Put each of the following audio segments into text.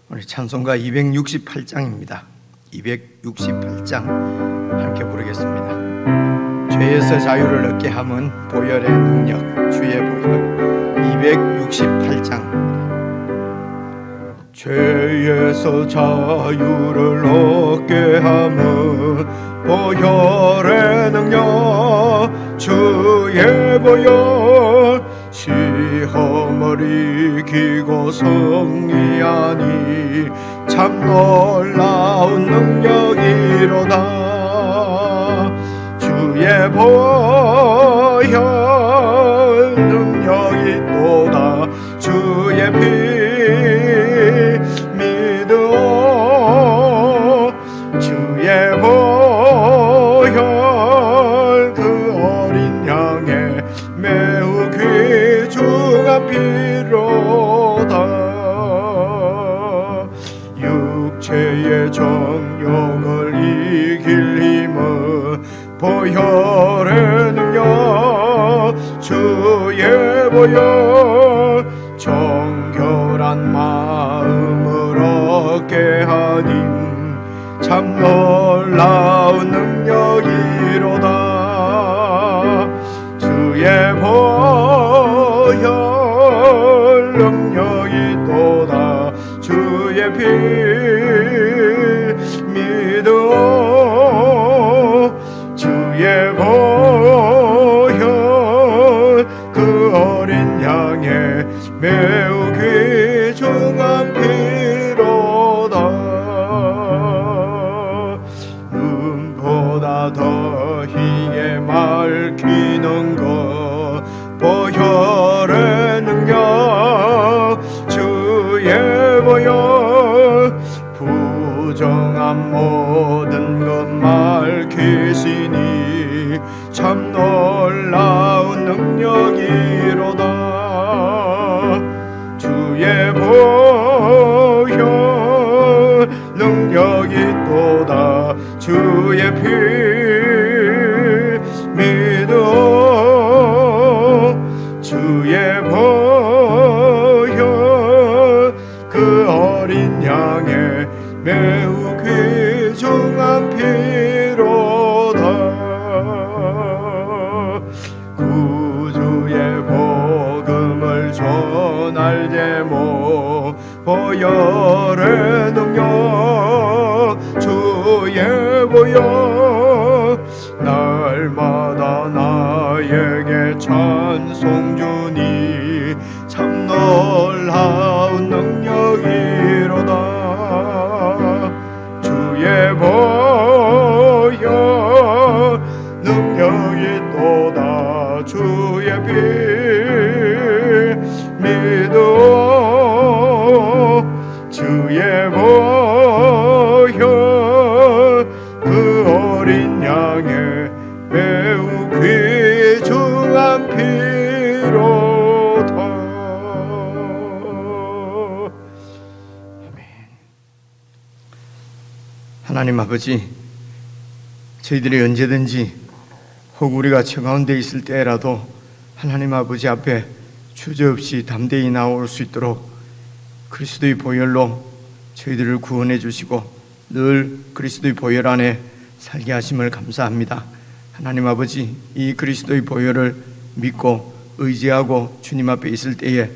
우리 찬송가 268장입니다. 268장 함께 부르겠습니다. 죄에서 자유를 얻게 함은 보혈의 능력, 주의 보혈. 268장. 죄에서 자유를 얻게 함은 보혈의 능력, 주의 보혈. 시험을 이기고 승리하니 참 놀라운 능력이로다. 주의 보혈 능력이 또다. 주의 피 믿어. 주의 보혈 그 어린 양의 매우 귀중한 피로다. 육체의 정욕을 이길 힘은 보혈의 능력, 주의 보혈. 정결한 마음을 얻게 하니 참 놀라운 능력이로다. 주의 보혈 능력이 또다. 주의 피 믿어. 주의 보혈 그 어린 양의 매우 귀중한 피로다. 눈보다 더 희게 밝히는 것 보혈의 능력, 주의 보혈. 부정한 모든 것 밝히시니 참 놀라운 능력이로다. 주의 보혈 능력이 또다. 주의 피 믿어. 주의 보혈 그 어린 양의 매우 귀중한 피로다. 구주의 복음을 전할 제목 보혈의 능력, 주의 보혈. 날마다 나에게 찬송 주니 참 놀라운 능력이로다. 주의 보혈 능력이 또다. 주의 피 믿어. 주의 보혈 그 어린 양의 매우 귀중한 피로다. 아멘. 하나님 아버지, 저희들이 언제든지 혹 우리가 처 가운데 있을 때라도 하나님 아버지 앞에 주저없이 담대히 나올 수 있도록 그리스도의 보혈로 저희들을 구원해 주시고 늘 그리스도의 보혈 안에 살게 하심을 감사합니다. 하나님 아버지, 이 그리스도의 보혈을 믿고 의지하고 주님 앞에 있을 때에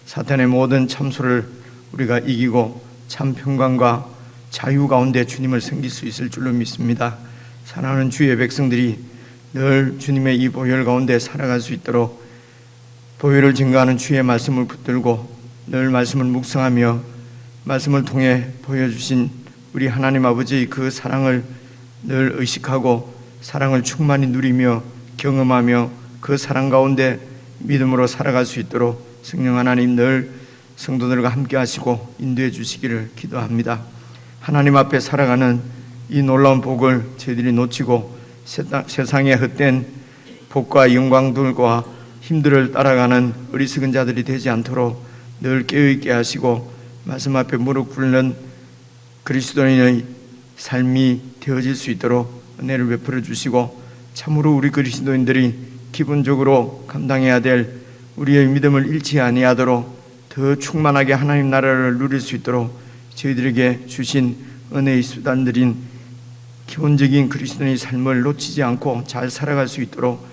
사탄의 모든 참소를 우리가 이기고 참 평강과 자유 가운데 주님을 섬길 수 있을 줄로 믿습니다. 사랑하는 주의 백성들이 늘 주님의 이 보혈 가운데 살아갈 수 있도록 보혈을 증거하는 주의 말씀을 붙들고 늘 말씀을 묵상하며 말씀을 통해 보여주신 우리 하나님 아버지의 그 사랑을 늘 의식하고 사랑을 충만히 누리며 경험하며 그 사랑 가운데 믿음으로 살아갈 수 있도록 성령 하나님 늘 성도들과 함께 하시고 인도해 주시기를 기도합니다. 하나님 앞에 살아가는 이 놀라운 복을 저희들이 놓치고 세상의 헛된 복과 영광들과 힘들을 따라가는 어리석은 자들이 되지 않도록 늘 깨어있게 하시고 말씀 앞에 무릎 꿇는 그리스도인의 삶이 되어질 수 있도록 은혜를 베풀어 주시고 참으로 우리 그리스도인들이 기본적으로 감당해야 될 우리의 믿음을 잃지 아니하도록 더 충만하게 하나님 나라를 누릴 수 있도록 저희들에게 주신 은혜의 수단들인 기본적인 그리스도인의 삶을 놓치지 않고 잘 살아갈 수 있도록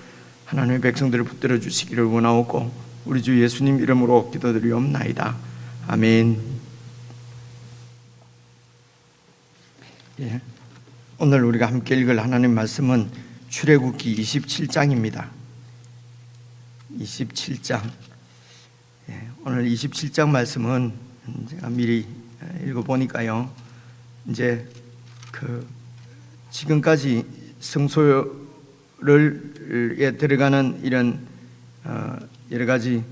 하나님의 백성들을 붙들어 주시기를 원하옵고 우리 주 예수님 이름으로 기도드리옵나이다. 아멘. 예. 오늘 우리가 함께 읽을 하나님 말씀은 출애굽기 27장입니다. 27장. 예. 오늘 27장 말씀은 제가 미리 읽어보니까요, 이제 지금까지 성소에 들어가는 이런 여러 가지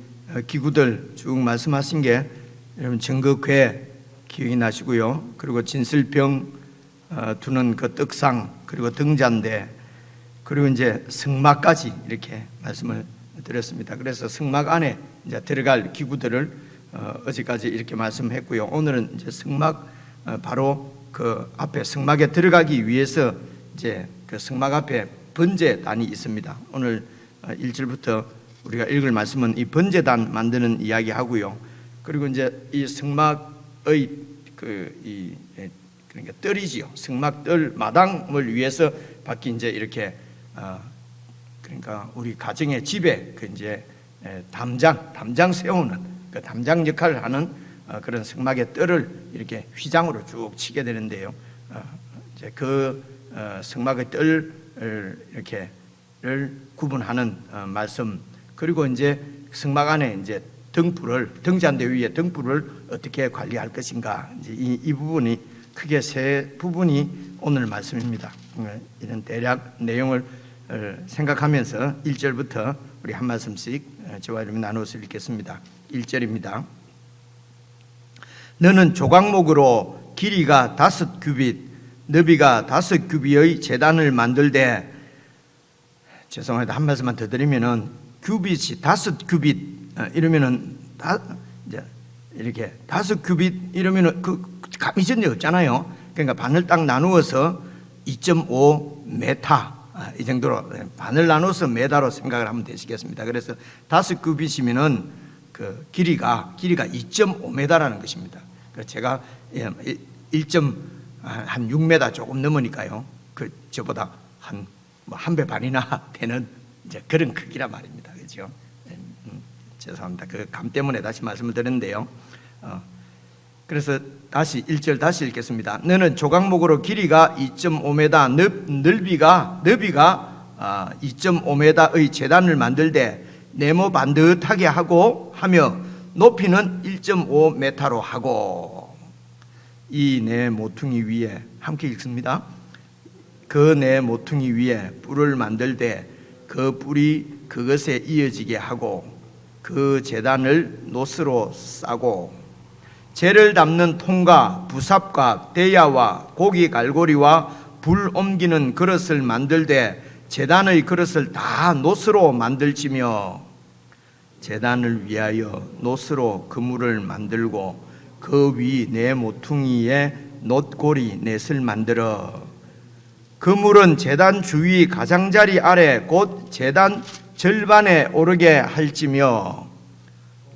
기구들 쭉 말씀하신 게 여러분 증거궤 기억이 나시고요. 그리고 진설병 두는 그 떡상, 그리고 등잔대, 그리고 이제 성막까지 이렇게 말씀을 드렸습니다. 그래서 성막 안에 이제 들어갈 기구들을 어제까지 이렇게 말씀했고요. 오늘은 이제 성막 바로 그 앞에 성막에 들어가기 위해서 이제 그 성막 앞에 번제단이 있습니다. 오늘 1절부터 우리가 읽을 말씀은 이 번제단 만드는 이야기 하고요. 그리고 이제 이 성막의 그러니까 뜰이지요. 성막 뜰 마당을 위해서 밖에 이제 이렇게 그러니까 우리 가정의 집에 그 이제 담장 세우는 그 담장 역할을 하는 그런 성막의 뜰을 이렇게 휘장으로 쭉 치게 되는데요. 이제 그 성막의 뜰을 이렇게를 구분하는 말씀, 그리고 이제 성막 안에 이제 등잔대 위에 등불을 어떻게 관리할 것인가, 이제 이 부분이 크게 세 부분이 오늘 말씀입니다. 이런 대략 내용을 생각하면서 1절부터 우리 한 말씀씩 저와 여러분 나누어서 읽겠습니다. 1절입니다. 너는 조각목으로 길이가 5규빗, 너비가 5규빗의 제단을 만들되, 죄송합니다. 한 말씀만 더 드리면은 규빗이 5규빗 이러면은 이제 이렇게 5규빗 이러면은 그 감이 전혀 없잖아요. 그러니까 반을 딱 나누어서 2.5m 이 정도로 반을 나눠서 메다로 생각을 하면 되시겠습니다. 그래서 5규빗이면은 그 길이가 2.5m라는 것입니다. 그래서 제가 1.6m 조금 넘으니까요. 그 저보다 한 배 반이나 되는 이제 그런 크기란 말입니다. 그렇죠? 죄송합니다. 그 감 때문에 다시 말씀을 드렸는데요. 그래서 다시 1절 다시 읽겠습니다. 너는 조각목으로 길이가 2.5m, 너비가 2.5m의 제단을 만들되 네모 반듯하게 하며 높이는 1.5m로 하고, 이 네 모퉁이 위에 함께 읽습니다. 그 네 모퉁이 위에 뿔을 만들되 그 뿔이 그것에 이어지게 하고 그 제단을 노스로 싸고 재를 담는 통과 부삽과 대야와 고기 갈고리와 불 옮기는 그릇을 만들되 제단의 그릇을 다 노스로 만들지며 제단을 위하여 노스로 그물을 만들고 그 위 네 모퉁이에 놋고리 넷을 만들어 그물은 제단 주위 가장자리 아래 곧 제단 절반에 오르게 할지며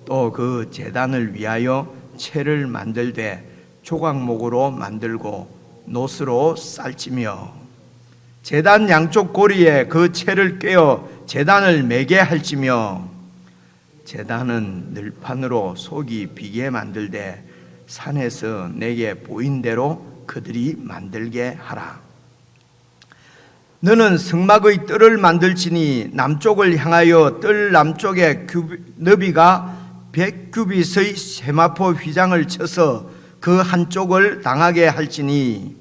또 그 제단을 위하여 채를 만들되 조각목으로 만들고 놋으로 쌀지며 제단 양쪽 고리에 그 채를 꿰어 제단을 매게 할지며 제단은 늘판으로 속이 비게 만들되 산에서 내게 보인 대로 그들이 만들게 하라. 너는 성막의 뜰을 만들지니 남쪽을 향하여 뜰 남쪽에 너비가 100규빗의 세마포 휘장을 쳐서 그 한쪽을 당하게 할지니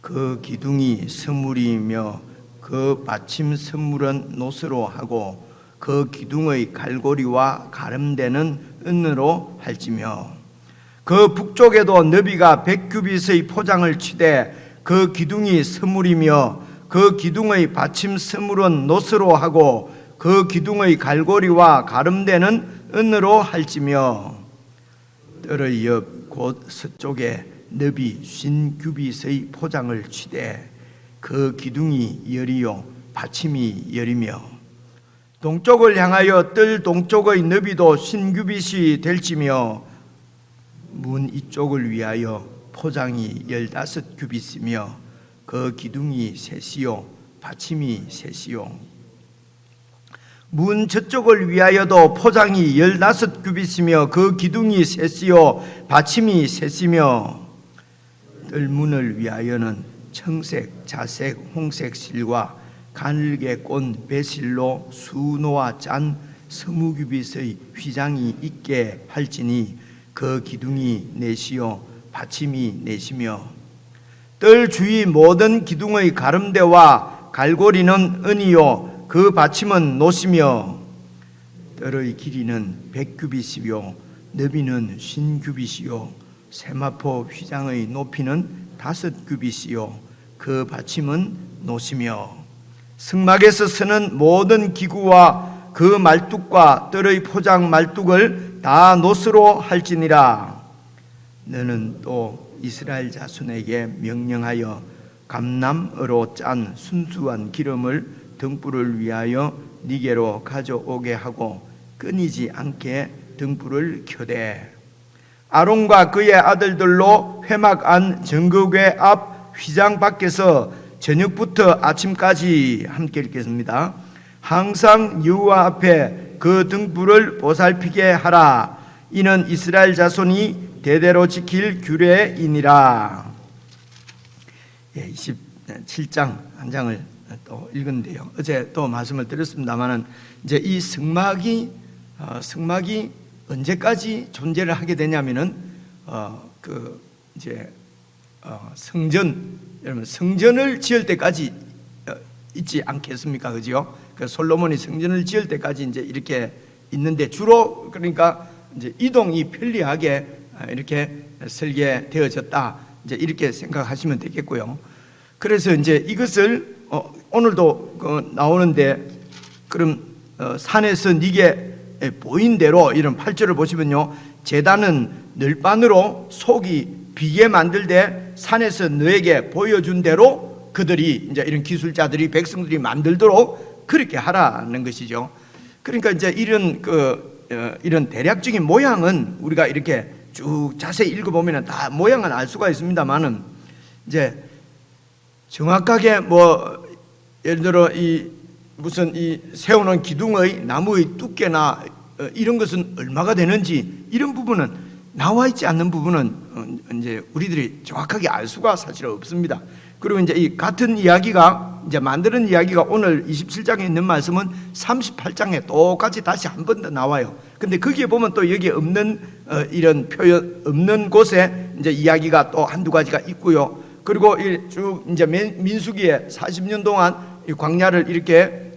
그 기둥이 스물이며 그 받침 스물은 놋으로 하고 그 기둥의 갈고리와 가름대는 은으로 할지며 그 북쪽에도 너비가 100규빗의 포장을 치되 그 기둥이 스물이며 그 기둥의 받침 스물은 놋으로 하고 그 기둥의 갈고리와 가름대는 은으로 할지며 뜰의 옆 곧 서쪽에 너비 50규빗의 포장을 치되 그 기둥이 열이요 받침이 열이며 동쪽을 향하여 뜰 동쪽의 너비도 50규빗이 될지며 문 이쪽을 위하여 포장이 15규빗이며 그 기둥이 셋이요 받침이 셋이요. 문 저쪽을 위하여도 포장이 15규빗이며 그 기둥이 셋이요 받침이 셋이며 뜰문을 위하여는 청색, 자색, 홍색 실과 가늘게 꼰 배실로 수노와 짠 스무규빗의 휘장이 있게 할지니 그 기둥이 넷이요 받침이 넷이며 뜰 주위 모든 기둥의 가름대와 갈고리는 은이요 그 받침은 노시며 뜰의 길이는 100규빗이요 너비는 50규빗이요 세마포 휘장의 높이는 5규빗이요 그 받침은 노시며 승막에서 쓰는 모든 기구와 그 말뚝과 뜰의 포장 말뚝을 다 노스로 할지니라. 너는 또 이스라엘 자손에게 명령하여 감람으로 짠 순수한 기름을 등불을 위하여 니게로 가져오게 하고 끊이지 않게 등불을 켜되 아론과 그의 아들들로 회막 안 정거궤 앞 휘장 밖에서 저녁부터 아침까지 함께 읽겠습니다. 항상 여호와 앞에 그 등불을 보살피게 하라. 이는 이스라엘 자손이 대대로 지킬 규례이니라. 27장 한 장을 또 읽은데요. 어제 또 말씀을 드렸습니다만은 이제 이 승막이 언제까지 존재를 하게 되냐면은 성전, 여러분 성전을 지을 때까지 있지 않겠습니까, 그죠? 그 솔로몬이 성전을 지을 때까지 이제 이렇게 있는데 주로 그러니까 이제 이동이 편리하게 이렇게 설계되어졌다, 이제 이렇게 생각하시면 되겠고요. 그래서 이제 이것을 오늘도 나오는데 그럼 산에서 네게 보인 대로 이런 8절을 보시면요, 제단은 늘반으로 속이 비게 만들되 산에서 너에게 보여준 대로 그들이 이제 이런 기술자들이 백성들이 만들도록 그렇게 하라는 것이죠. 그러니까 이제 이런 대략적인 모양은 우리가 이렇게 쭉 자세히 읽어보면 다 모양은 알 수가 있습니다만은 이제 정확하게 예를 들어 무슨 세우는 기둥의 나무의 두께나 이런 것은 얼마가 되는지 이런 부분은 나와 있지 않는 부분은 이제 우리들이 정확하게 알 수가 사실 없습니다. 그리고 이제 이 같은 이야기가 이제 만드는 이야기가 오늘 27장에 있는 말씀은 38장에 똑같이 다시 한 번 더 나와요. 근데 거기에 보면 또 여기 없는 이런 표현 없는 곳에 이제 이야기가 또 한두 가지가 있고요. 그리고 쭉 이제 민수기에 40년 동안 이 광야를 이렇게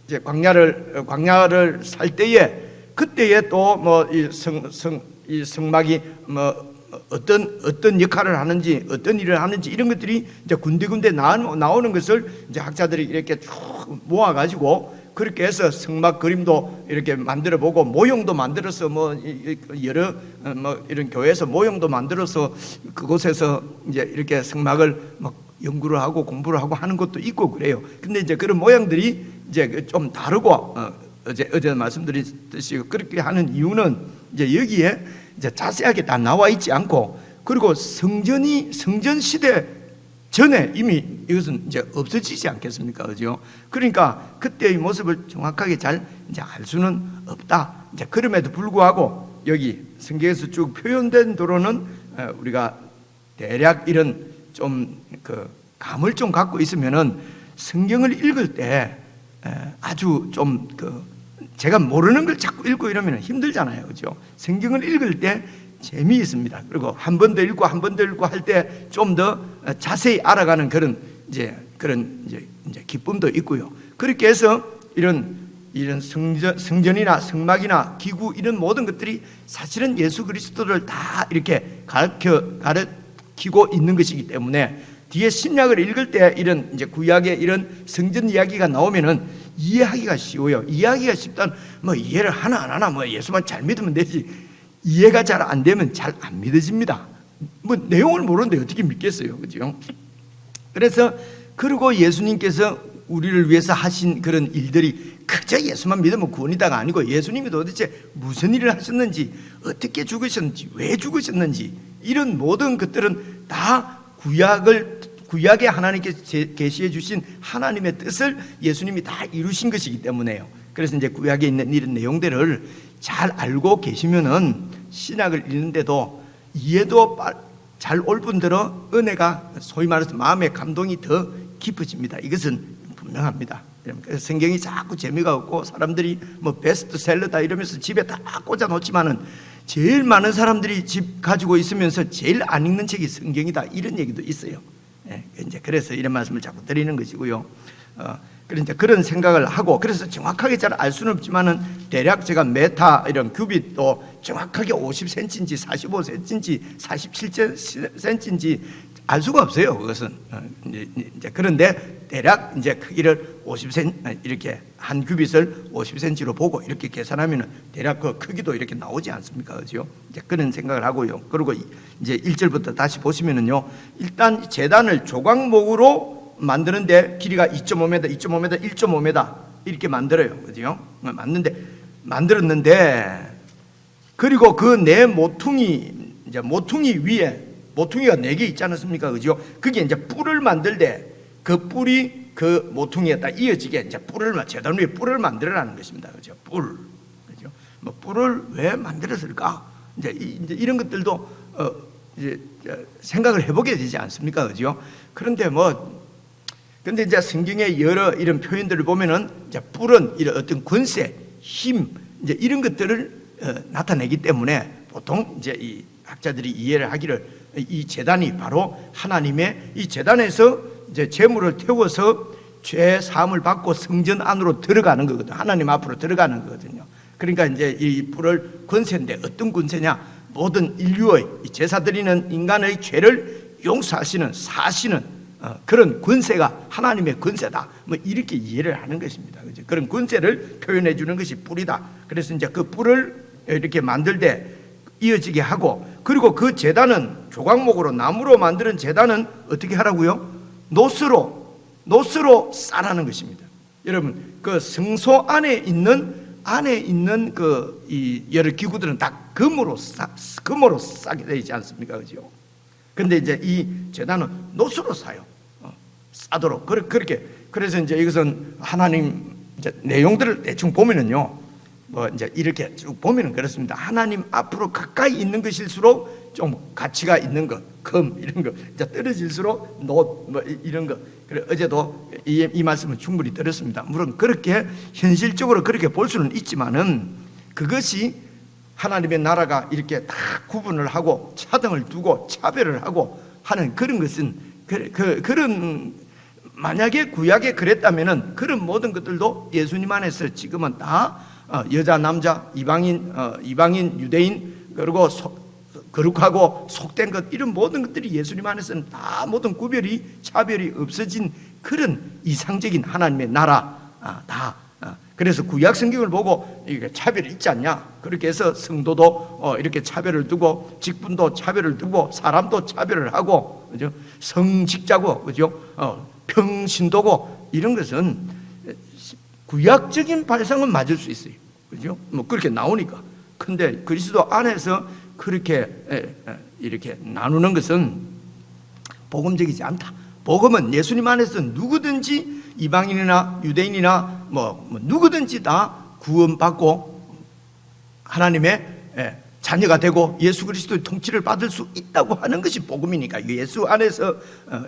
이제 광야를 살 때에 그때에 또 이 성막이 어떤 역할을 하는지 어떤 일을 하는지 이런 것들이 이제 군데군데 나오는 것을 이제 학자들이 이렇게 쭉 모아가지고 그렇게 해서 성막 그림도 이렇게 만들어 보고 모형도 만들어서 여러 이런 교회에서 모형도 만들어서 그곳에서 이제 이렇게 성막을 연구를 하고 공부를 하고 하는 것도 있고 그래요. 근데 이제 그런 모양들이 이제 좀 다르고 어제 말씀드렸듯이 그렇게 하는 이유는 이제 여기에 이제 자세하게 다 나와 있지 않고, 그리고 성전 시대 전에 이미 이것은 이제 없어지지 않겠습니까, 그죠? 그러니까 그때의 모습을 정확하게 잘 이제 알 수는 없다. 이제 그럼에도 불구하고 여기 성경에서 쭉 표현된 도로는 우리가 대략 이런 좀 감을 좀 갖고 있으면은 성경을 읽을 때 아주 좀 제가 모르는 걸 자꾸 읽고 이러면 힘들잖아요, 그죠? 성경을 읽을 때 재미있습니다. 그리고 한 번 더 읽고 한 번 더 읽고 할 때 좀 더 자세히 알아가는 그런 이제 기쁨도 있고요. 그렇게 해서 이런 성전이나 성막이나 기구 이런 모든 것들이 사실은 예수 그리스도를 다 이렇게 가르치고 있는 것이기 때문에 뒤에 신약을 읽을 때 이런 이제 구약의 이런 성전 이야기가 나오면은 이해하기가 쉬워요. 이해하기가 쉽다는 이해를 하나 안 하나 예수만 잘 믿으면 되지, 이해가 잘 안 되면 잘 안 믿어집니다. 내용을 모르는데 어떻게 믿겠어요, 그죠? 그래서 그리고 예수님께서 우리를 위해서 하신 그런 일들이 그저 예수만 믿으면 구원이다가 아니고 예수님이 도대체 무슨 일을 하셨는지, 어떻게 죽으셨는지, 왜 죽으셨는지, 이런 모든 것들은 다 구약에 하나님께 계시해 주신 하나님의 뜻을 예수님이 다 이루신 것이기 때문에요. 그래서 이제 구약에 있는 이런 내용들을 잘 알고 계시면은 신약을 읽는데도 이해도 잘 올 뿐더러 은혜가 소위 말해서 마음의 감동이 더 깊어집니다. 이것은 분명합니다. 그래서 성경이 자꾸 재미가 없고 사람들이 뭐 베스트셀러다 이러면서 집에 다 꽂아 놓지만은 제일 많은 사람들이 집 가지고 있으면서 제일 안 읽는 책이 성경이다, 이런 얘기도 있어요. 이제 그래서 이런 말씀을 자꾸 드리는 것이고요. 그러니까 그런 생각을 하고, 그래서 정확하게 잘 알 수는 없지만은 대략 제가 메타 이런 큐빗도 정확하게 50cm인지 45cm인지 47cm인지 알 수가 없어요. 그것은 이제 그런데 대략 이제 크기를 50cm 이렇게 한 큐빗을 50cm로 보고 이렇게 계산하면은 대략 그 크기도 이렇게 나오지 않습니까? 그죠? 이제 그런 생각을 하고요. 그리고 이제 1절부터 다시 보시면은요, 일단 제단을 조각목으로 만드는데 길이가 2.5m, 2.5m, 1.5m 이렇게 만들어요. 그죠? 만들었는데, 그리고 그 네 모퉁이, 이제 모퉁이 위에 모퉁이가 4개 있지 않습니까? 그죠? 그게 이제 뿔을 만들 때 그 뿔이 그 모퉁이에 딱 이어지게 이제 제단 위에 뿔을 만들어라는 것입니다. 그죠? 뿔. 그죠? 뭐 뿔을 왜 만들었을까? 이제 이런 것들도 이제 생각을 해보게 되지 않습니까? 그죠? 근데 이제 성경의 여러 이런 표현들을 보면은 이제 뿔은 이런 어떤 권세, 힘, 이제 이런 것들을 나타내기 때문에 보통 이제 이 학자들이 이해를 하기를 이 제단이 바로 하나님의 이 제단에서 이제 제물을 태워서 죄 사함을 받고 성전 안으로 들어가는 거거든요. 하나님 앞으로 들어가는 거거든요. 그러니까 이제 이 뿔을 권세인데 어떤 권세냐? 모든 인류의 제사 드리는 인간의 죄를 용서하시는, 사시는 그런 권세가 하나님의 권세다, 뭐 이렇게 이해를 하는 것입니다. 그죠? 그런 권세를 표현해 주는 것이 뿔이다. 그래서 이제 그 뿔을 이렇게 만들 때 이어지게 하고, 그리고 그 제단은 조각목으로 나무로 만드는 제단은 어떻게 하라고요? 노스로 싸라는 것입니다. 여러분, 그 성소 안에 있는 그 이 여러 기구들은 다 금으로 싸게 되지 않습니까? 그죠? 근데 이제 이 제단은 노스로 싸요. 싸도록 그렇게. 그래서 이제 이것은 하나님 이제 내용들을 대충 보면은요, 뭐 이제 이렇게 쭉 보면은 그렇습니다. 하나님 앞으로 가까이 있는 것일수록 좀 가치가 있는 것, 금 이런 거, 이제 떨어질수록 뭐 이런 거. 그래 어제도 이 말씀은 충분히 들었습니다. 물론 그렇게 현실적으로 그렇게 볼 수는 있지만은 그것이 하나님의 나라가 이렇게 다 구분을 하고 차등을 두고 차별을 하고 하는 그런 것은 그런 만약에 구약에 그랬다면은 그런 모든 것들도 예수님 안에서 지금은 다 여자 남자 이방인 유대인 그리고 거룩하고 속된 것 이런 모든 것들이 예수님 안에서는 다 모든 구별이 차별이 없어진 그런 이상적인 하나님의 나라 다. 그래서 구약 성경을 보고 이게 차별이 있지 않냐? 그렇게 해서 성도도 이렇게 차별을 두고 직분도 차별을 두고 사람도 차별을 하고, 그죠? 성직자고, 그죠? 평신도고 이런 것은 구약적인 발상은 맞을 수 있어요, 그죠? 뭐 그렇게 나오니까. 근데 그리스도 안에서 그렇게 이렇게 나누는 것은 복음적이지 않다. 복음은 예수님 안에서 누구든지 이방인이나 유대인이나 뭐 누구든지 다 구원받고 하나님의 자녀가 되고 예수 그리스도의 통치를 받을 수 있다고 하는 것이 복음이니까, 예수 안에서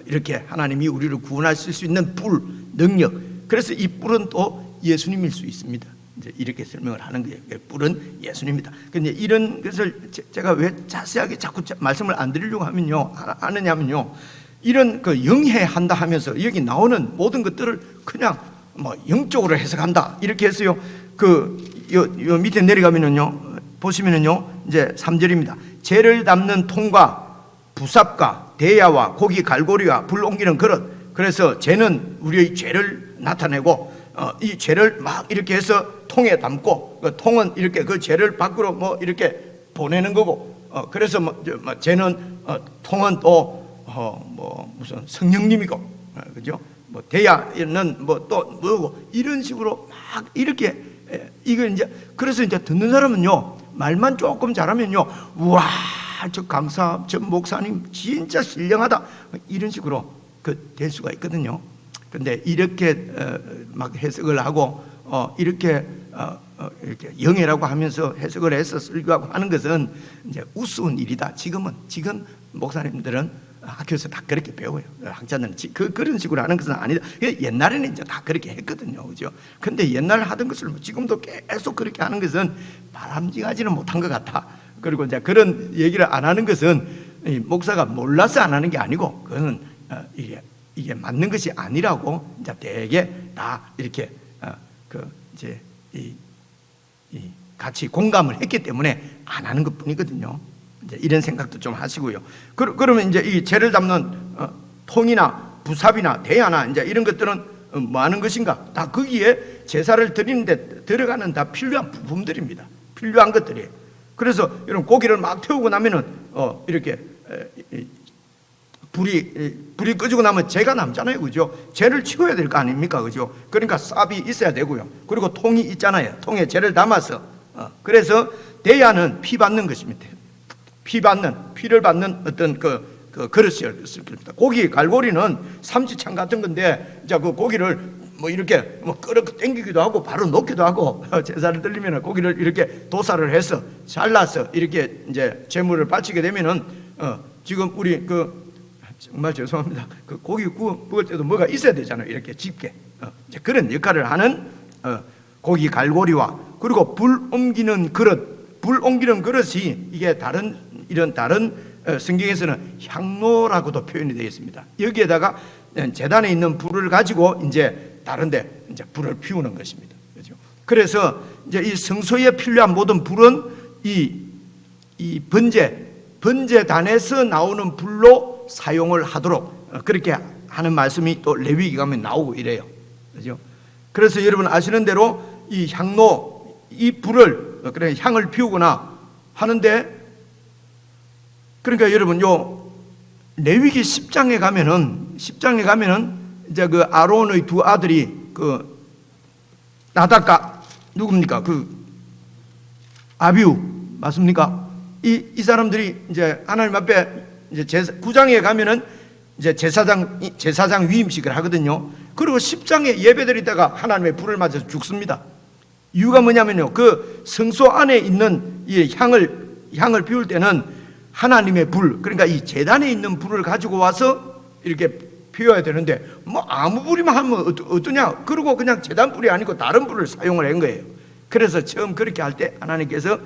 이렇게 하나님이 우리를 구원하실 수 있는 뿔, 능력. 그래서 이 뿔은 또 예수님일 수 있습니다. 이제 이렇게 설명을 하는 거예요. 뿔은 예수님이다. 근데 이런 것을 제가 왜 자세하게 자꾸 말씀을 안 드리려고 하느냐면요, 이런 그 영해한다 하면서 여기 나오는 모든 것들을 그냥 뭐 영적으로 해석한다 이렇게 했어요. 요 밑에 내려가면은요, 보시면은요, 이제 3절입니다. 죄를 담는 통과 부삽과 대야와 고기 갈고리와 불 옮기는 그릇. 그래서 죄는 우리의 죄를 나타내고 이 죄를 막 이렇게 해서 통에 담고, 그 통은 이렇게 그 죄를 밖으로 뭐 이렇게 보내는 거고, 그래서 죄는 통은 또 무슨 성령님이고, 그죠? 뭐 대야는 뭐 또 뭐고 이런 식으로 막 이렇게 이걸 이제 그래서 이제 듣는 사람은요 말만 조금 잘하면요 우와 저 강사 저 목사님 진짜 신령하다 이런 식으로 될 수가 있거든요. 근데 이렇게 막 해석을 하고 이렇게 영예라고 하면서 해석을 해서 설교하고 하는 것은 이제 우스운 일이다. 지금 목사님들은 학교에서 다 그렇게 배워요. 학자들은 그런 식으로 하는 것은 아니다. 옛날에는 이제 다 그렇게 했거든요, 그죠? 근데 옛날 하던 것을 지금도 계속 그렇게 하는 것은 바람직하지는 못한 것 같아. 그리고 이제 그런 얘기를 안 하는 것은 목사가 몰라서 안 하는 게 아니고 그것은 이게 맞는 것이 아니라고 이제 대개 다 이렇게 이제 같이 공감을 했기 때문에 안 하는 것뿐이거든요. 이제 이런 생각도 좀 하시고요. 그러면 이제 이 죄를 담는 통이나 부삽이나 대야나 이제 이런 것들은 뭐 하는 것인가? 다 거기에 제사를 드리는데 들어가는 다 필요한 부품들입니다. 필요한 것들이에요. 그래서 이런 고기를 막 태우고 나면은 이렇게 불이 꺼지고 나면 재가 남잖아요, 그죠? 재를 치워야 될 거 아닙니까, 그죠? 그러니까 삽이 있어야 되고요. 그리고 통이 있잖아요. 통에 재를 담아서 그래서 대야는 피 받는 것입니다. 피를 받는 어떤 그 그릇이었을 겁니다. 고기 갈고리는 삼지창 같은 건데 이제 그 고기를 뭐 이렇게 뭐 끌어 당기기도 하고 바로 놓기도 하고 제사를 드리면 고기를 이렇게 도살을 해서 잘라서 이렇게 이제 제물을 바치게 되면은 지금 우리 정말 죄송합니다. 그 고기 구울 때도 뭐가 있어야 되잖아요. 이렇게 집게 이제 그런 역할을 하는 고기 갈고리와 그리고 불 옮기는 그릇이 이게 다른 성경에서는 향로라고도 표현이 되어 있습니다. 여기에다가 제단에 있는 불을 가지고 이제 다른데 이제 불을 피우는 것입니다. 그렇죠? 그래서 이제 이 성소에 필요한 모든 불은 이 번제단에서 나오는 불로 사용을 하도록 그렇게 하는 말씀이 또 레위기 가면 나오고 이래요. 그렇죠? 그래서 여러분 아시는 대로 이 향로 이 불을 그래 향을 피우거나 하는데 그러니까 여러분 요 레위기 10장에 가면은 이제 그 아론의 두 아들이 그 나답과 누굽니까? 그 아비우 맞습니까? 이 사람들이 이제 하나님 앞에 이제 9장에 가면은 이제 제사장 위임식을 하거든요. 그리고 10장에 예배드리다가 하나님의 불을 맞아서 죽습니다. 이유가 뭐냐면요. 그 성소 안에 있는 이 향을 피울 때는 하나님의 불, 그러니까 이 제단에 있는 불을 가지고 와서 이렇게 피워야 되는데 뭐 아무 불이만 하면 어떠냐? 그리고 그냥 제단 불이 아니고 다른 불을 사용을 한 거예요. 그래서 처음 그렇게 할 때 하나님께서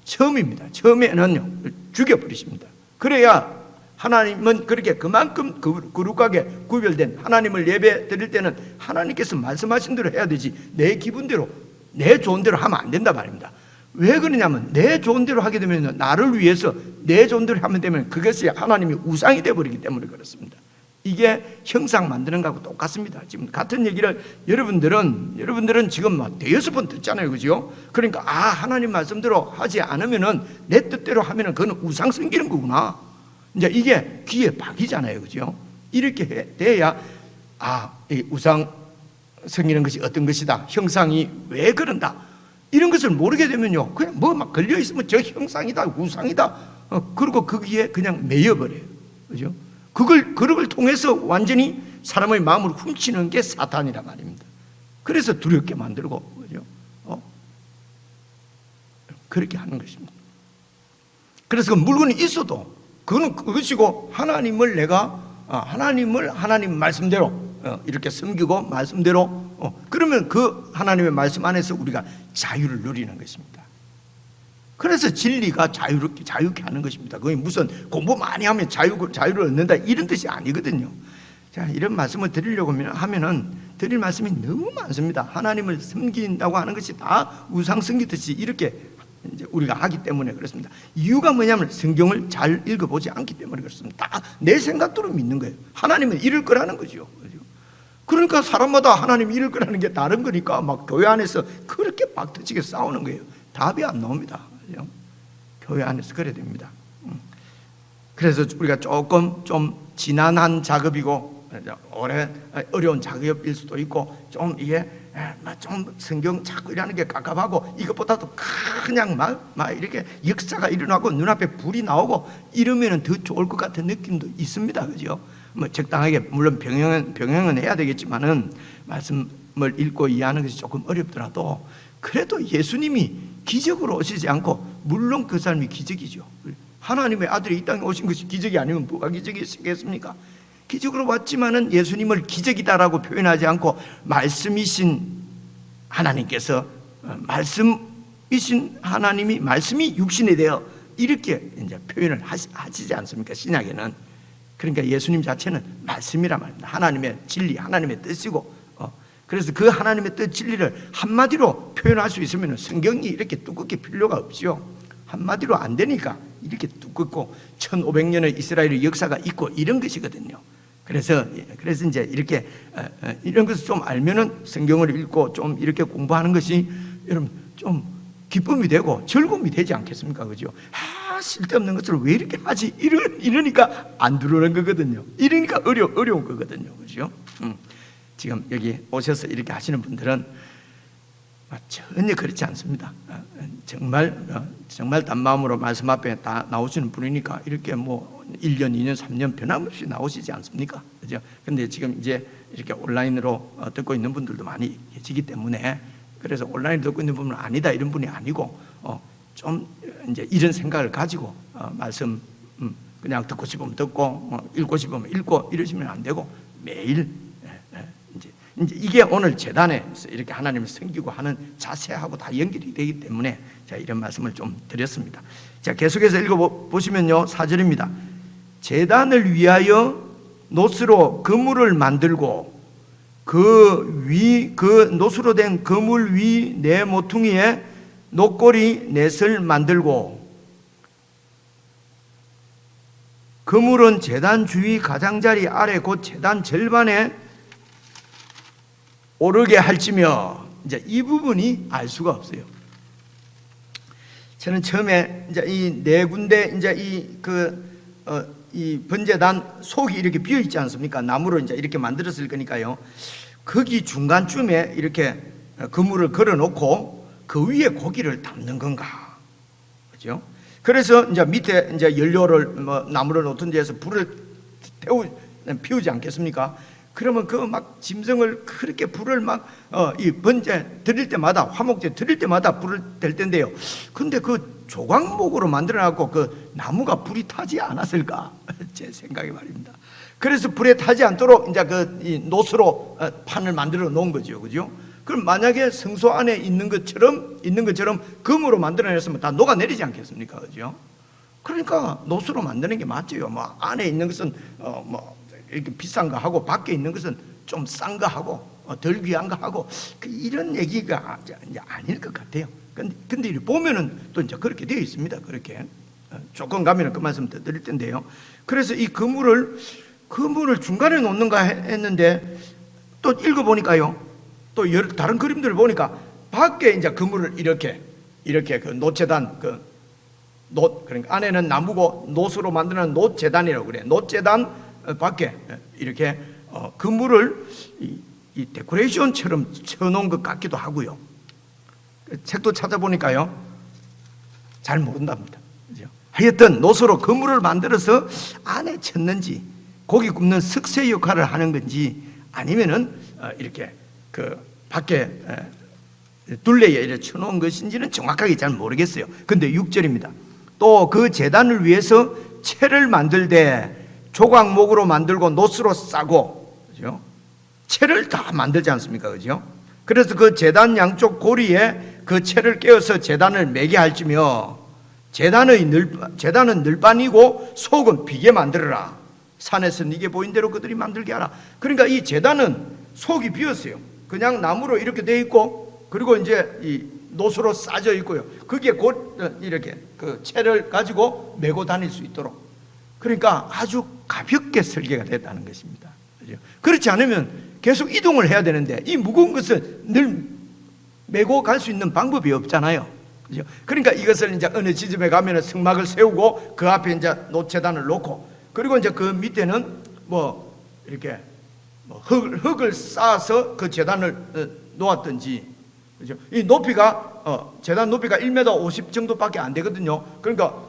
처음에는요 죽여버리십니다. 그래야 하나님은 그렇게 그만큼 거룩하게 구별된 하나님을 예배 드릴 때는 하나님께서 말씀하신 대로 해야 되지 내 기분대로 내 좋은 대로 하면 안 된다 말입니다. 왜 그러냐면 내 좋은 대로 하게 되면 나를 위해서 내 좋은 대로 하면 되면 그것이 하나님이 우상이 되어버리기 때문에 그렇습니다. 이게 형상 만드는 거하고 똑같습니다. 지금 같은 얘기를 여러분들은 지금 막 대여섯 번 듣잖아요, 그죠? 그러니까 하나님 말씀대로 하지 않으면은 내 뜻대로 하면은 그건 우상 생기는 거구나. 이제 이게 귀에 박이잖아요, 그죠? 이렇게 돼야 이 우상 생기는 것이 어떤 것이다. 형상이 왜 그런다. 이런 것을 모르게 되면요, 그냥 뭐 막 걸려 있으면 저 형상이다, 우상이다. 그리고 거기에 그냥 매여버려요, 그죠? 그걸 통해서 완전히 사람의 마음을 훔치는 게 사탄이란 말입니다. 그래서 두렵게 만들고, 그죠? 그렇게 하는 것입니다. 그래서 그 물건이 있어도 그거는 그것이고 하나님을 하나님 말씀대로 이렇게 섬기고 말씀대로 그러면 그 하나님의 말씀 안에서 우리가 자유를 누리는 것입니다. 그래서 진리가 자유케 하는 것입니다. 그게 무슨 공부 많이 하면 자유를 얻는다 이런 뜻이 아니거든요. 자, 이런 말씀을 드리려고 하면은 드릴 말씀이 너무 많습니다. 하나님을 섬긴다고 하는 것이 다 우상 섬기듯이 이렇게 이제 우리가 하기 때문에 그렇습니다. 이유가 뭐냐면 성경을 잘 읽어보지 않기 때문에 그렇습니다. 다 내 생각대로 믿는 거예요. 하나님은 이럴 거라는 거죠. 그러니까 사람마다 하나님이 이럴 거라는 게 다른 거니까 막 교회 안에서 그렇게 박터지게 싸우는 거예요. 답이 안 나옵니다. 교회 안에서 그래야 됩니다. 그래서 우리가 조금 좀 지난한 작업이고 오래 어려운 작업일 수도 있고 좀 이게 좀 성경 자꾸 일하는 게 깝깝하고 이것보다도 그냥 막 이렇게 역사가 일어나고 눈앞에 불이 나오고 이러면은 더 좋을 것 같은 느낌도 있습니다. 그죠? 뭐 적당하게 물론 병행은 해야 되겠지만은 말씀을 읽고 이해하는 것이 조금 어렵더라도 그래도 예수님이 기적으로 오시지 않고 물론 그 삶이 기적이죠. 하나님의 아들이 이 땅에 오신 것이 기적이 아니면 뭐가 기적이겠습니까? 기적으로 왔지만은 예수님을 기적이다라고 표현하지 않고 말씀이신 하나님께서 말씀이신 하나님이 말씀이 육신이 되어 이렇게 이제 표현을 하시지 않습니까? 신약에는. 그러니까 예수님 자체는 말씀이란 말입니다. 하나님의 진리, 하나님의 뜻이고 그래서 그 하나님의 뜻 진리를 한마디로 표현할 수 있으면 성경이 이렇게 두껍게 필요가 없죠. 한마디로 안 되니까 이렇게 두껍고 1500년의 이스라엘의 역사가 있고 이런 것이거든요. 그래서 이제 이렇게 이런 것을 좀 알면은 성경을 읽고 좀 이렇게 공부하는 것이 여러분 좀 기쁨이 되고 즐거움이 되지 않겠습니까? 그죠? 쓸데없는 것을 왜 이렇게 하지? 이러니까 안 들어오는 거거든요. 이러니까 어려운 거거든요. 그죠? 지금 여기 오셔서 이렇게 하시는 분들은 전혀 그렇지 않습니다. 정말 단 마음으로 말씀 앞에 다 나오시는 분이니까 이렇게 뭐 1년, 2년, 3년 변함없이 나오시지 않습니까? 그죠? 근데 지금 이제 이렇게 온라인으로 듣고 있는 분들도 많이 계시기 때문에 그래서 온라인 듣고 있는 분은 아니다 이런 분이 아니고 좀 이제 이런 생각을 가지고 말씀 그냥 듣고 싶으면 듣고 읽고 싶으면 읽고 이러시면 안 되고 매일 이제 이게 오늘 제단에서 이렇게 하나님을 섬기고 하는 자세하고 다 연결이 되기 때문에 제가 이런 말씀을 좀 드렸습니다. 자, 계속해서 읽어보시면요 4절입니다. 제단을 위하여 놋으로 그물을 만들고 그 놋으로 된 그물 위 네 모퉁이에 놋고리 넷을 만들고 그물은 제단 주위 가장자리 아래 곧 제단 절반에 오르게 할지며 이제 이 부분이 알 수가 없어요. 저는 처음에 이제 이 네 군데 이제 이 번제단 속이 이렇게 비어 있지 않습니까? 나무로 이제 이렇게 만들었을 거니까요. 거기 중간쯤에 이렇게 그물을 걸어놓고 그 위에 고기를 담는 건가, 그죠? 그래서 이제 밑에 이제 연료를 나무를 놓던 데에서 불을 피우지 않겠습니까? 그러면 그 막 짐승을 그렇게 불을 이 번제 드릴 때마다 화목제 드릴 때마다 불을 댈 텐데요. 근데 그 조각목으로 만들어놨고 그 나무가 불이 타지 않았을까? 제 생각이 말입니다. 그래서 불에 타지 않도록 이제 이 놋으로 판을 만들어 놓은 거죠, 그죠? 그럼 만약에 성소 안에 있는 것처럼 금으로 만들어냈으면 다 녹아내리지 않겠습니까, 그죠? 그러니까 놋으로 만드는 게 맞죠. 뭐 안에 있는 것은 이렇게 비싼 거 하고 밖에 있는 것은 좀 싼 거 하고 덜 귀한 거 하고 이런 얘기가 이제 아닐 것 같아요. 근데 보면은 또 이제 그렇게 되어 있습니다. 그렇게 조금 가면은 그 말씀 더 드릴 텐데요. 그래서 이 그물을 중간에 놓는가 했는데 또 읽어보니까요. 또 다른 그림들을 보니까 밖에 이제 그물을 이렇게 그 놋재단 그러니까 안에는 나무고 놋으로 만드는 놋재단이라고 그래. 놋재단 밖에 이렇게 그물을 이 데코레이션처럼 쳐놓은 것 같기도 하고요. 책도 찾아보니까요 잘 모른답니다. 그죠? 하여튼 놋으로 그물을 만들어서 안에 쳤는지 고기 굽는 석쇠 역할을 하는 건지 아니면은 이렇게 그 밖에 둘레에 이렇게 쳐놓은 것인지는 정확하게 잘 모르겠어요. 근데 6절입니다. 또 그 제단을 위해서 채를 만들되 조각목으로 만들고 놋으로 싸고, 그죠? 채를 다 만들지 않습니까, 그죠? 그래서 그 제단 양쪽 고리에 그 채를 깨어서 제단을 매게 할지며 제단은 늘반이고 속은 비게 만들어라. 산에서 네게 보인 대로 그들이 만들게 하라. 그러니까 이 제단은 속이 비었어요. 그냥 나무로 이렇게 돼 있고 그리고 이제 이 놋으로 싸져 있고요. 그게 곧 이렇게 그 채를 가지고 메고 다닐 수 있도록. 그러니까 아주 가볍게 설계가 됐다는 것입니다. 그렇죠? 그렇지 않으면 계속 이동을 해야 되는데 이 무거운 것을 늘 메고 갈 수 있는 방법이 없잖아요. 그렇죠? 그러니까 이것을 이제 어느 지점에 가면 성막을 세우고 그 앞에 이제 놋재단을 놓고 그리고 이제 그 밑에는 뭐 이렇게 뭐 흙을 쌓아서 그 제단을 놓았든지, 그죠? 이 높이가 제단 높이가 1m 50 정도밖에 안 되거든요. 그러니까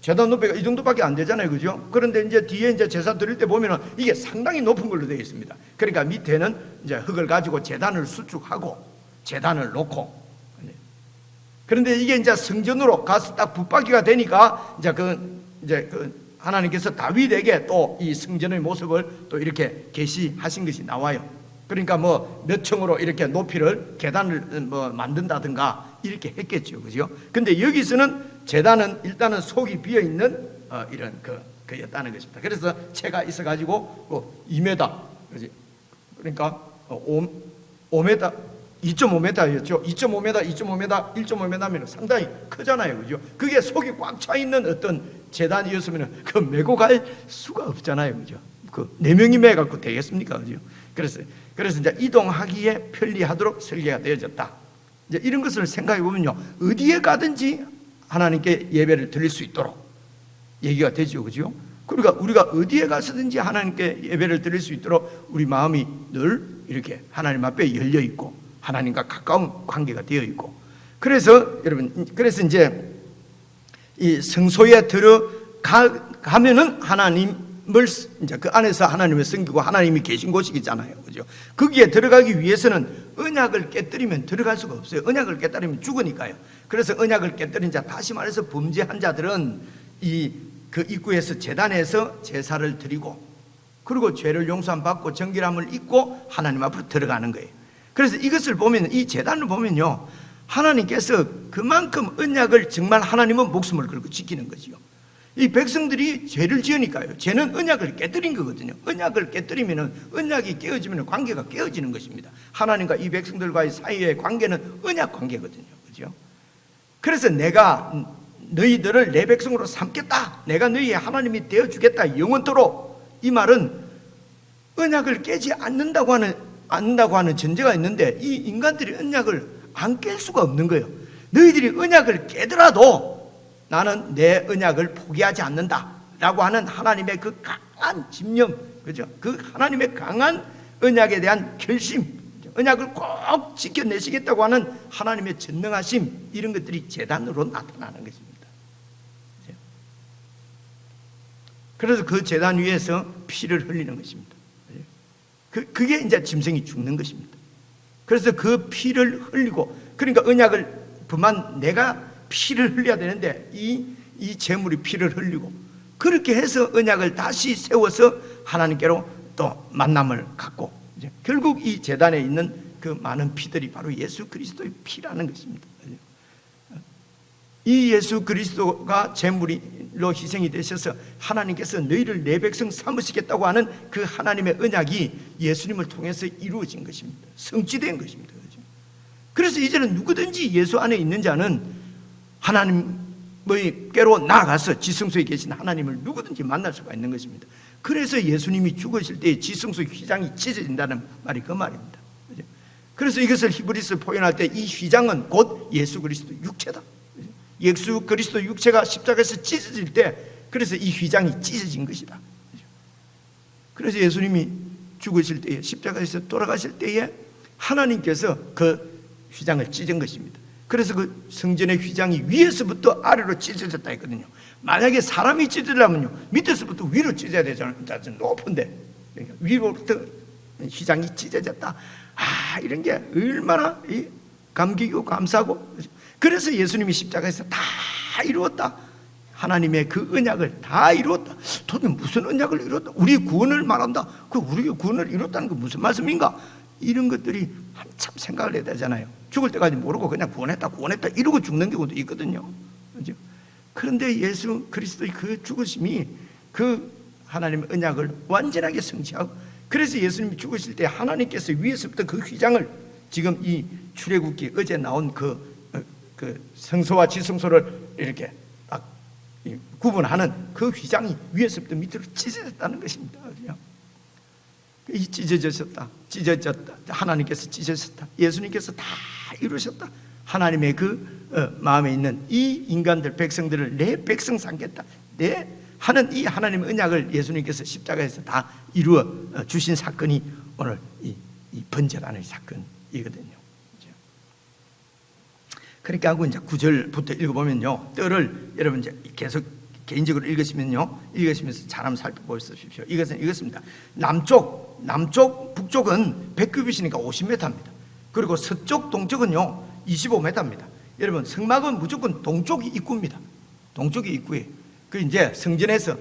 제단 높이가 이 정도밖에 안 되잖아요, 그죠? 그런데 이제 뒤에 이제 제사 드릴 때 보면은 이게 상당히 높은 걸로 되어 있습니다. 그러니까 밑에는 이제 흙을 가지고 제단을 수축하고 제단을 놓고, 그런데 이게 이제 성전으로 가서 딱 붙박이가 되니까 이제 하나님께서 다윗에게 또 이 성전의 모습을 또 이렇게 계시하신 것이 나와요. 그러니까 뭐 몇 층으로 이렇게 높이를 계단을 뭐 만든다든가 이렇게 했겠죠, 그죠? 근데 여기서는 제단은 일단은 속이 비어 있는 이런 그였다는 것입니다. 그래서 채가 있어가지고 2m, 그지? 그러니까 5m, 2.5m였죠. 2.5m, 2.5m, 1.5m면 상당히 크잖아요, 그죠? 그게 속이 꽉 차 있는 어떤 제단이었으면 그 메고 갈 수가 없잖아요, 그죠? 그 4명이 매 갖고 되겠습니까, 그죠? 그래서 이제 이동하기에 편리하도록 설계가 되어졌다. 이제 이런 것을 생각해 보면요, 어디에 가든지 하나님께 예배를 드릴 수 있도록 얘기가 되죠, 그죠? 그러니까 우리가 어디에 가서든지 하나님께 예배를 드릴 수 있도록 우리 마음이 늘 이렇게 하나님 앞에 열려 있고 하나님과 가까운 관계가 되어 있고, 그래서 여러분, 그래서 이제 이 성소에 들어가면은 하나님을 이제 그 안에서 하나님을 섬기고 하나님이 계신 곳이잖아요, 그죠? 거기에 들어가기 위해서는 언약을 깨뜨리면 들어갈 수가 없어요. 언약을 깨뜨리면 죽으니까요. 그래서 언약을 깨뜨린 자, 다시 말해서 범죄한 자들은 그 입구에서 제단에서 제사를 드리고, 그리고 죄를 용서함 받고 정결함을 입고 하나님 앞으로 들어가는 거예요. 그래서 이것을 보면, 이 제단을 보면요, 하나님께서 그만큼 언약을 정말 하나님은 목숨을 걸고 지키는 거지요. 이 백성들이 죄를 지으니까요. 죄는 언약을 깨뜨린 거거든요. 언약을 깨뜨리면은, 언약이 깨어지면 관계가 깨어지는 것입니다. 하나님과 이 백성들과의 사이의 관계는 언약 관계거든요, 그죠? 그래서 내가 너희들을 내 백성으로 삼겠다, 내가 너희의 하나님이 되어주겠다 영원토록, 이 말은 언약을 깨지 않는다고 하는 전제가 있는데, 이 인간들이 언약을 안 깰 수가 없는 거예요. 너희들이 언약을 깨더라도 나는 내 언약을 포기하지 않는다 라고 하는 하나님의 그 강한 집념, 그죠? 그 하나님의 강한 언약에 대한 결심, 언약을 꼭 지켜내시겠다고 하는 하나님의 전능하심, 이런 것들이 제단으로 나타나는 것입니다. 그래서 그 제단 위에서 피를 흘리는 것입니다. 그게 이제 짐승이 죽는 것입니다. 그래서 그 피를 흘리고, 그러니까 언약을 범한 내가 피를 흘려야 되는데 이 제물이 피를 흘리고, 그렇게 해서 언약을 다시 세워서 하나님께로 또 만남을 갖고, 이제 결국 이 제단에 있는 그 많은 피들이 바로 예수 그리스도의 피라는 것입니다. 이 예수 그리스도가 제물로 희생이 되셔서 하나님께서 너희를 내 백성 삼으시겠다고 하는 그 하나님의 언약이 예수님을 통해서 이루어진 것입니다. 성취된 것입니다. 그래서 이제는 누구든지 예수 안에 있는 자는 하나님께로 나아가서 지성소에 계신 하나님을 누구든지 만날 수가 있는 것입니다. 그래서 예수님이 죽으실 때 지성소의 휘장이 찢어진다는 말이 그 말입니다. 그래서 이것을 히브리서 표현할 때 이 휘장은 곧 예수 그리스도 육체다. 예수 그리스도 육체가 십자가에서 찢어질 때, 그래서 이 휘장이 찢어진 것이다. 그래서 예수님이 죽으실 때에, 십자가에서 돌아가실 때에 하나님께서 그 휘장을 찢은 것입니다. 그래서 그 성전의 휘장이 위에서부터 아래로 찢어졌다 했거든요. 만약에 사람이 찢으려면요, 밑에서부터 위로 찢어야 되잖아요. 높은데 위로부터 휘장이 찢어졌다. 이런 게 얼마나 감기고 감사하고. 그래서 예수님이 십자가에서 다 이루었다, 하나님의 그 언약을 다 이루었다. 도대체 무슨 언약을 이뤘다? 우리 구원을 말한다. 그 우리 구원을 이뤘다는 게 무슨 말씀인가? 이런 것들이 한참 생각을 해야 되잖아요. 죽을 때까지 모르고 그냥 구원했다 이러고 죽는 경우도 있거든요. 그렇죠? 그런데 예수 그리스도의 그 죽으심이 그 하나님의 언약을 완전하게 성취하고, 그래서 예수님이 죽으실 때 하나님께서 위에서부터 그 휘장을, 지금 이 출애굽기 어제 나온 그 성소와 지성소를 이렇게 딱 구분하는 그 휘장이 위에서부터 밑으로 찢어졌다는 것입니다. 이 찢어졌다. 하나님께서 찢어졌다. 예수님께서 다 이루셨다. 하나님의 그 마음에 있는 이 인간들, 백성들을 내 백성 삼겠다, 내 하는 이 하나님의 언약을 예수님께서 십자가에서 다 이루어 주신 사건이 오늘 이 번제라는 사건이거든요. 그러니까 하고 이제 9절부터 읽어보면요, 뜰을 여러분 이제 계속 개인적으로 읽으시면서 잘 한번 살펴보십시오. 이것은 이것입니다. 남쪽, 북쪽은 100규빗이니까 50m입니다. 그리고 서쪽, 동쪽은요 25m입니다. 여러분 성막은 무조건 동쪽이 입구입니다. 동쪽이 입구에 그 이제 성전에서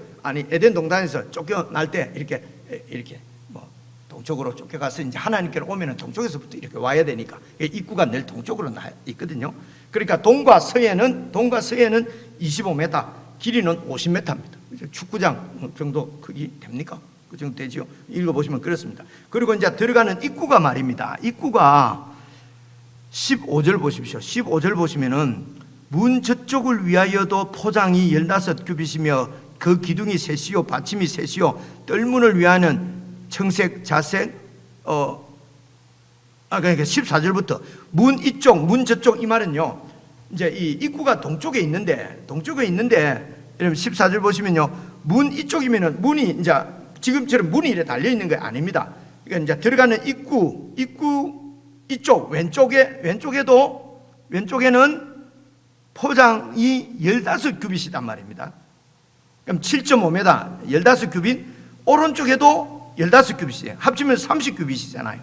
에덴 동산에서 쫓겨날 때 이렇게 뭐 동쪽으로 쫓겨가서 이제 하나님께로 오면은 동쪽에서부터 이렇게 와야 되니까 입구가 늘 동쪽으로 나 있거든요. 그러니까 동과 서해는 25m, 길이는 50m입니다. 축구장 정도 크기 됩니까? 그 정도 되지요. 읽어보시면 그렇습니다. 그리고 이제 들어가는 입구가 말입니다. 입구가 15절 보십시오. 15절 보시면은 문 저쪽을 위하여도 포장이 15규빗이며 그 기둥이 셋이요 받침이 셋이요 뜰문을 위하는 청색, 자색, 그러니까 14절부터 문 이쪽, 문 저쪽 이 말은요, 이제 이 입구가 동쪽에 있는데 여러분 14절 보시면요, 문 이쪽이면은 문이 이제 지금처럼 문이 이렇게 달려 있는 게 아닙니다. 그러니까 이제 들어가는 입구 이쪽 왼쪽에는 포장이 15규빗이단 말입니다. 그럼 7.5m, 15규빗, 오른쪽에도 15규빗이에요. 합치면 30규빗이잖아요.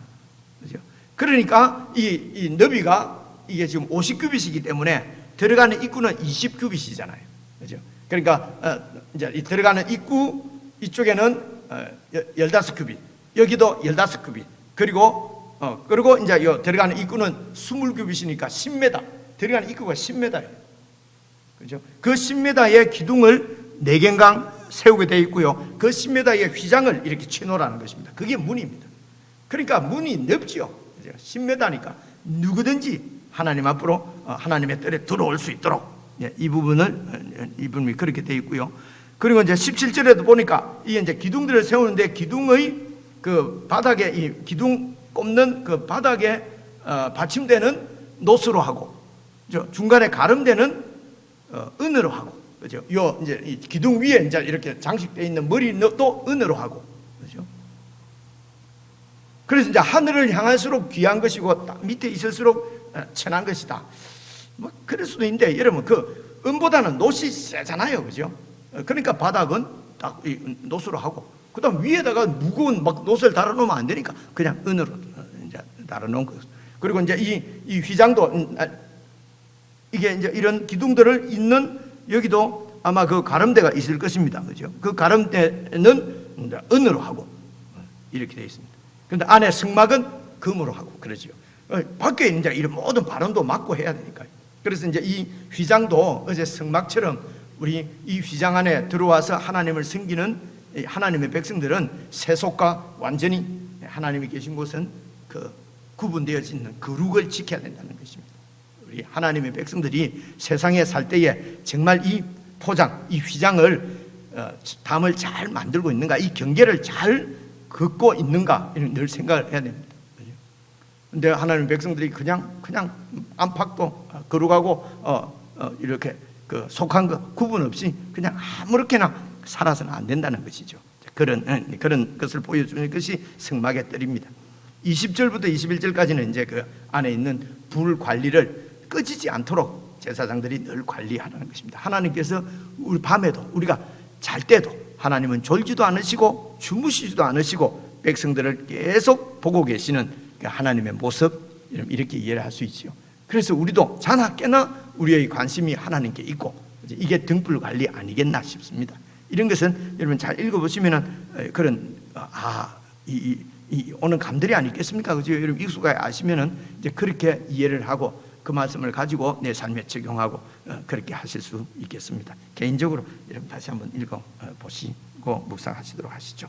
그죠? 그러니까 이 너비가 이게 지금 50규빗이기 때문에 들어가는 입구는 20규빗이잖아요. 그죠? 그러니까 이제 들어가는 입구 이쪽에는 15규빗, 여기도 15규빗, 그리고 이제 들어가는 입구는 20규빗이니까 10m, 들어가는 입구가 10m예요. 그죠? 그 10m의 기둥을 4갱강 세우게 되어 있고요. 그 10m의 휘장을 이렇게 쳐놓으라는 것입니다. 그게 문입니다. 그러니까 문이 넓죠. 10m니까 누구든지 하나님 앞으로 하나님의 뜰에 들어올 수 있도록 이 부분이 그렇게 되어 있고요. 그리고 이제 17절에도 보니까 이게 이제 기둥들을 세우는데 기둥의 그 바닥에 이 기둥 꼽는 그 바닥에 받침대는 노스로 하고 중간에 가름대는 은으로 하고, 그죠? 이제 이 기둥 위에 이제 이렇게 장식되어 있는 머리도 은으로 하고, 그죠? 그래서 이제 하늘을 향할수록 귀한 것이고 밑에 있을수록 천한 것이다. 뭐 그럴 수도 있는데 여러분 그 은보다는 노시 세잖아요, 그죠? 그러니까 바닥은 딱 노스로 하고, 그다음 위에다가 무거운 막 노스를 달아놓으면 안 되니까 그냥 은으로 이제 달아놓은 거. 그리고 이제 이 휘장도 이게 이제 이런 기둥들을 잇는 여기도 아마 그 가름대가 있을 것입니다, 그죠? 그 가름대는 이제 은으로 하고 이렇게 되어 있습니다. 그런데 안에 성막은 금으로 하고 그러죠. 밖에 이제 이런 모든 발언도 막고 해야 되니까요. 그래서 이제 이 휘장도 어제 성막처럼 우리 이 휘장 안에 들어와서 하나님을 섬기는 하나님의 백성들은 세속과 완전히 하나님이 계신 곳은 그 구분되어져 있는 거룩을 지켜야 된다는 것입니다. 우리 하나님의 백성들이 세상에 살 때에 정말 이 포장, 이 휘장을 담을 잘 만들고 있는가, 이 경계를 잘 긋고 있는가 이런 늘 생각을 해야 됩니다. 그런데 하나님의 백성들이 그냥 안팎도 거룩하고 이렇게 그 속한 것 구분 없이 그냥 아무렇게나 살아서는 안 된다는 것이죠. 그런 것을 보여주는 것이 성막의 뜰입니다. 20절부터 21절까지는 이제 그 안에 있는 불 관리를 꺼지지 않도록 제사장들이 늘 관리하라는 것입니다. 하나님께서 우리 밤에도 우리가 잘 때도 하나님은 졸지도 않으시고 주무시지도 않으시고 백성들을 계속 보고 계시는 하나님의 모습, 이렇게 이해를 할 수 있죠. 그래서 우리도 자나 깨나 우리의 관심이 하나님께 있고, 이게 등불 관리 아니겠나 싶습니다. 이런 것은 여러분 잘 읽어보시면은 그런 이 오는 감들이 아니겠습니까? 그죠? 여러분 익숙하게 아시면은 이제 그렇게 이해를 하고 그 말씀을 가지고 내 삶에 적용하고 그렇게 하실 수 있겠습니다. 개인적으로 여러분 다시 한번 읽어 보시고 묵상하시도록 하시죠.